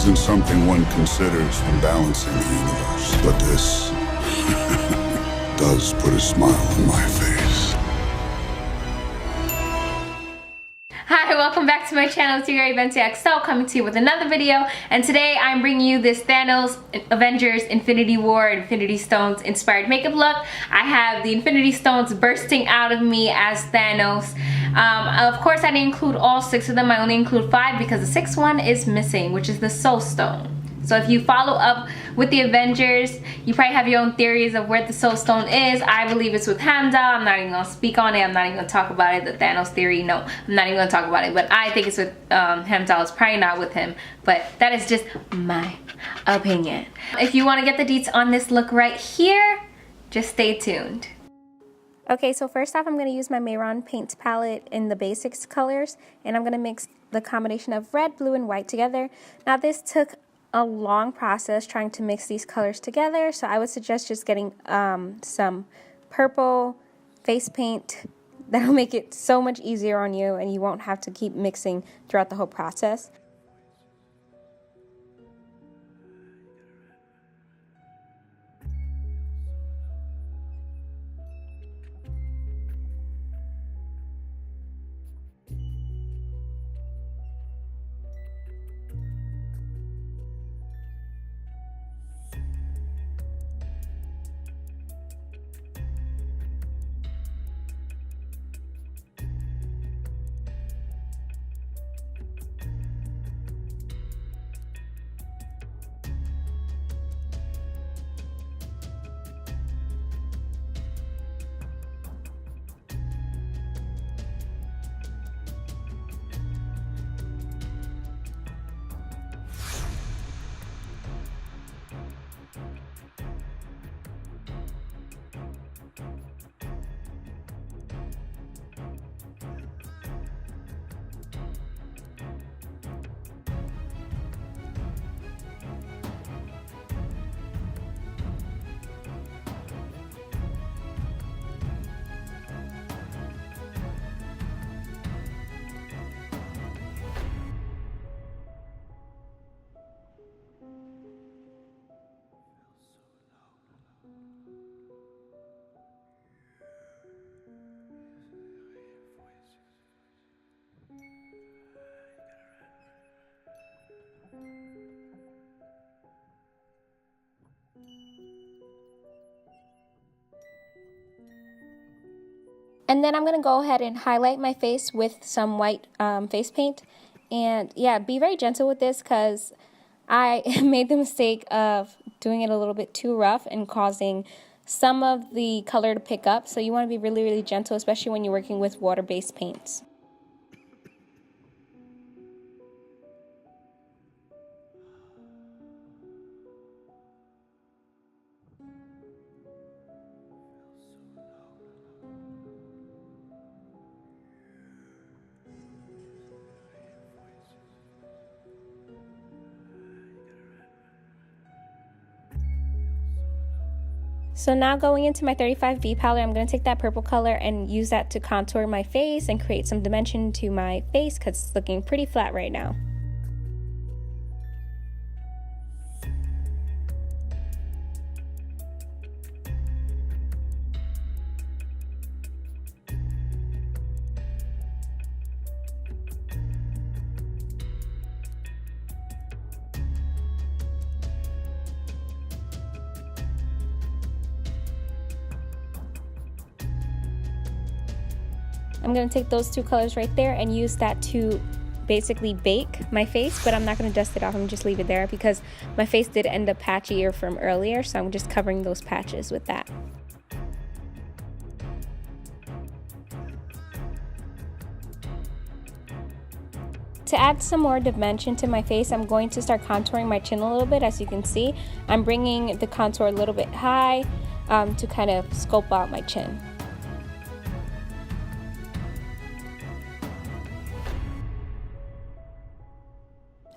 isn't something one considers when balancing the universe, but this does put a smile on my face. Hi, welcome back to my channel. It's your girl AVENGERS coming to you with another video, and today I'm bringing you this Thanos Avengers Infinity War Infinity Stones inspired makeup look. I have the Infinity Stones bursting out of me as Thanos. Of course, I didn't include all 6 of them. I only include 5 because the 6th one is missing, which is the Soul Stone. So if you follow up with the Avengers, you probably have your own theories of where the Soul Stone is. I believe it's with Heimdall. I'm not even going to speak on it. I'm not even going to talk about it. The Thanos theory, no. I'm not even going to talk about it. But I think it's with Heimdall. It's probably not with him. But that is just my opinion. If you want to get the deets on this look right here, just stay tuned. Okay, so first off, I'm going to use my Mayron Paints palette in the basics colors. And I'm going to mix the combination of red, blue, and white together. Now this took a long process trying to mix these colors together, so I would suggest just getting some purple face paint. That'll make it so much easier on you and you won't have to keep mixing throughout the whole process. And then I'm going to go ahead and highlight my face with some white face paint. And yeah, be very gentle with this because I made the mistake of doing it a little bit too rough and causing some of the color to pick up. So you want to be really, really gentle, especially when you're working with water-based paints. So now going into my 35V palette, I'm going to take that purple color and use that to contour my face and create some dimension to my face because it's looking pretty flat right now. I'm going to take those 2 colors right there and use that to basically bake my face, but I'm not going to dust it off. I'm just leave it there because my face did end up patchier from earlier, so I'm just covering those patches with that. To add some more dimension to my face, I'm going to start contouring my chin a little bit. As you can see, I'm bringing the contour a little bit high to kind of sculpt out my chin.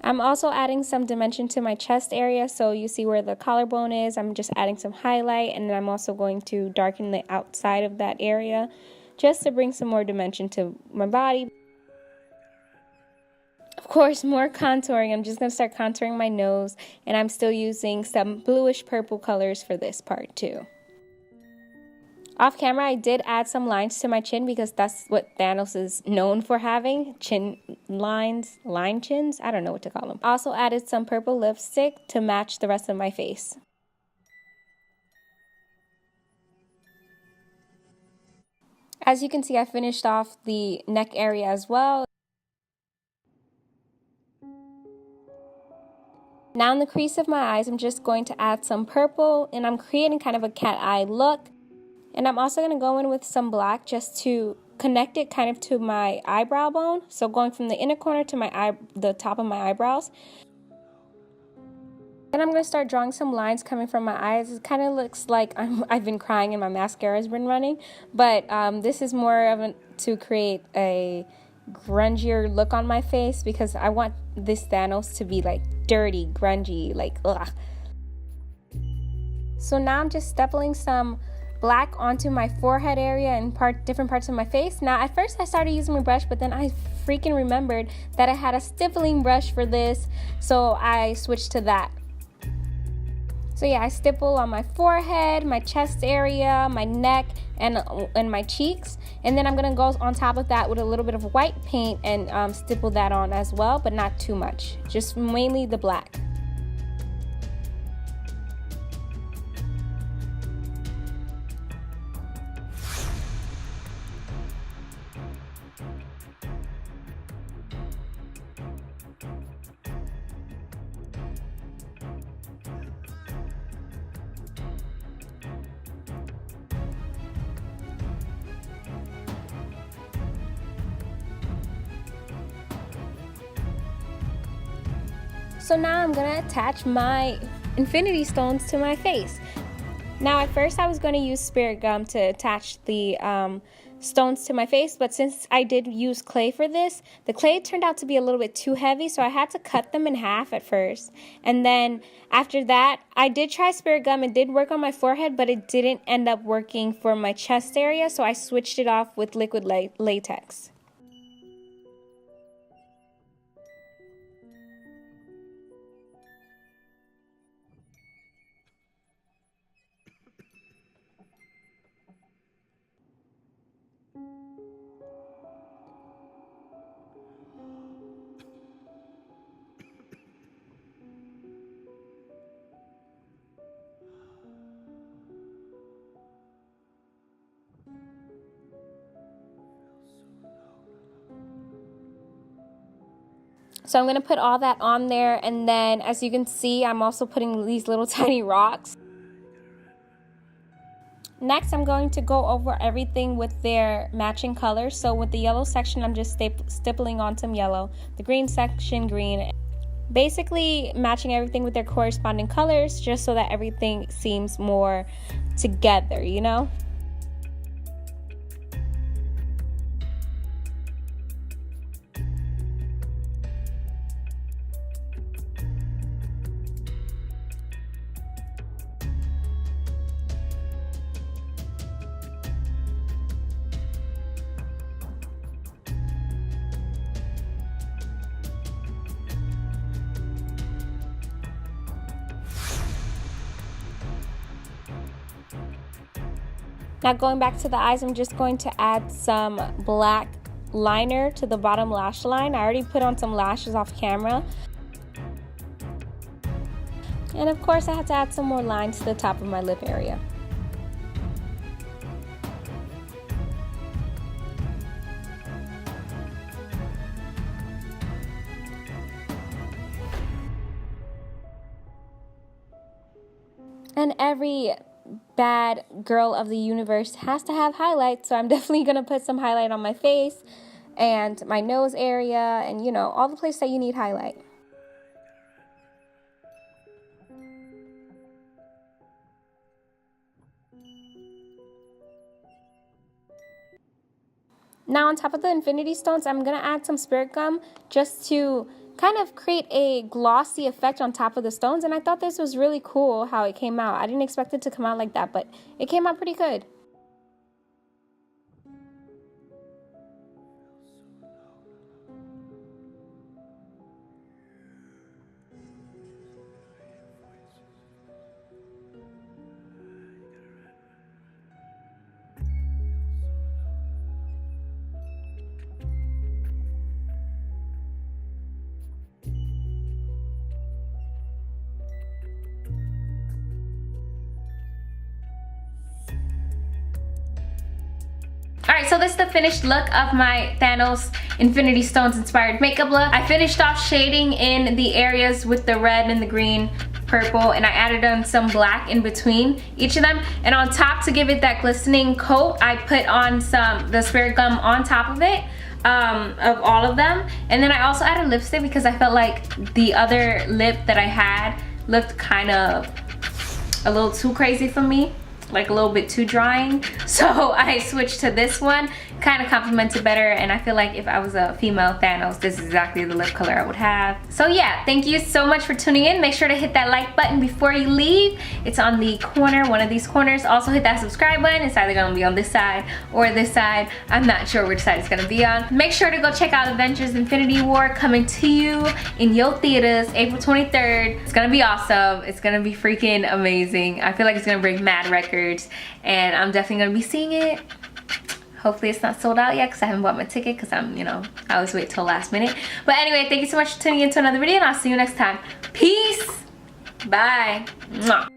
I'm also adding some dimension to my chest area, so you see where the collarbone is. I'm just adding some highlight, and then I'm also going to darken the outside of that area just to bring some more dimension to my body. Of course, more contouring. I'm just going to start contouring my nose, and I'm still using some bluish purple colors for this part too. Off camera, I did add some lines to my chin because that's what Thanos is known for having. Chin lines, line chins, I don't know what to call them. Also added some purple lipstick to match the rest of my face. As you can see, I finished off the neck area as well. Now in the crease of my eyes, I'm just going to add some purple, and I'm creating kind of a cat eye look. And I'm also going to go in with some black just to connect it kind of to my eyebrow bone. So going from the inner corner to the top of my eyebrows. And I'm going to start drawing some lines coming from my eyes. It kind of looks like I've been crying and my mascara has been running. But this is more of to create a grungier look on my face because I want this Thanos to be like dirty, grungy, like ugh. So now I'm just stippling some black onto my forehead area and different parts of my face. Now at first I started using my brush, but then I freaking remembered that I had a stippling brush for this, so I switched to that. So yeah, I stipple on my forehead, my chest area, my neck, and my cheeks, and then I'm gonna go on top of that with a little bit of white paint and stipple that on as well, but not too much, just mainly the black. So now I'm going to attach my infinity stones to my face. Now at first I was going to use spirit gum to attach the stones to my face, but since I did use clay for this, the clay turned out to be a little bit too heavy, so I had to cut them in half at first. And then after that, I did try spirit gum. It did work on my forehead, but it didn't end up working for my chest area, so I switched it off with liquid latex. So I'm going to put all that on there, and then as you can see, I'm also putting these little tiny rocks. Next, I'm going to go over everything with their matching colors. So with the yellow section, I'm just stippling on some yellow. The green section, green. Basically matching everything with their corresponding colors just so that everything seems more together, you know? Now going back to the eyes, I'm just going to add some black liner to the bottom lash line. I already put on some lashes off camera. And of course I had to add some more lines to the top of my lip area. And every bad girl of the universe has to have highlights, so I'm definitely going to put some highlight on my face and my nose area and, you know, all the places that you need highlight. Now on top of the infinity stones, I'm going to add some spirit gum just to kind of create a glossy effect on top of the stones, and I thought this was really cool how it came out. I didn't expect it to come out like that, but it came out pretty good. Alright, so this is the finished look of my Thanos Infinity Stones inspired makeup look. I finished off shading in the areas with the red and the green, purple, and I added on some black in between each of them. And on top, to give it that glistening coat, I put on the spirit gum on top of it, of all of them. And then I also added lipstick because I felt like the other lip that I had looked kind of a little too crazy for me, like a little bit too drying. So I switched to this one, kind of complements it better, and I feel like if I was a female Thanos, this is exactly the lip color I would have. So yeah, thank you so much for tuning in. Make sure to hit that like button before you leave. It's on the corner, one of these corners. Also hit that subscribe button. It's either gonna be on this side or this side. I'm not sure which side it's gonna be on. Make sure to go check out Avengers Infinity War, coming to you in your theaters April 23rd. It's gonna be awesome. It's gonna be freaking amazing. I feel like it's gonna break mad records, and I'm definitely gonna be seeing it. Hopefully it's not sold out yet because I haven't bought my ticket because I'm, I always wait till last minute. But anyway, thank you so much for tuning in to another video, and I'll see you next time. Peace. Bye. Mwah.